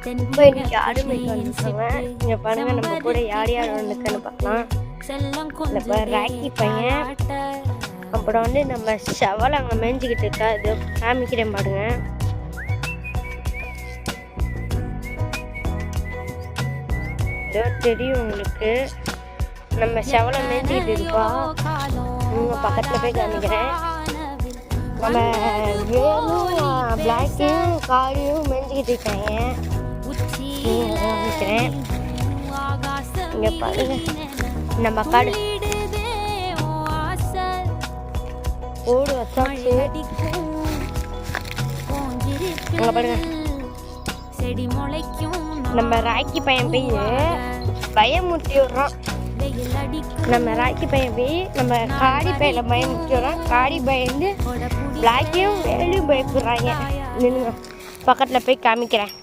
ரொம்ப இன்னைக்கு ஆடு மேய்க்க வந்துருக்காங்க. இங்கே பாருங்க, நம்ம கூட யார் யார் வந்துருக்குன்னு பார்க்கலாம். இந்த ராக்கி பையன், அப்புறம் வந்து நம்ம செவல் அங்கே மேய்ஞ்சிக்கிட்டு இருக்கா. இது காமிக்கிறேன் பாருங்க. இதோ தெரியும் உங்களுக்கு, நம்ம செவலை மேய்ஞ்சிக்கிட்டு இருக்கா. உங்கள் பக்கத்தில் போய் காமிக்கிறேன். நம்ம வேலும் பிளாக்கையும் காரியும் மேய்ஞ்சிக்கிட்டு இருக்காங்க. காமிக்கிறேன். இங்கே பாருங்க, நம்ம காடு ஓடு வச்சாச்சு. இங்கே பாருங்க, நம்ம ராக்கி பையன் போய் பயமுறுத்தி விடுறோம். நம்ம ராக்கி பையன் போய் நம்ம காடி பையில பயமுறுத்தி விடுறோம். காடி பயந்து பிளாக்கையும் வேலையும் பயப்படுறாங்க. நின்னுங்க, பக்கத்தில் போய் காமிக்கிறேன்.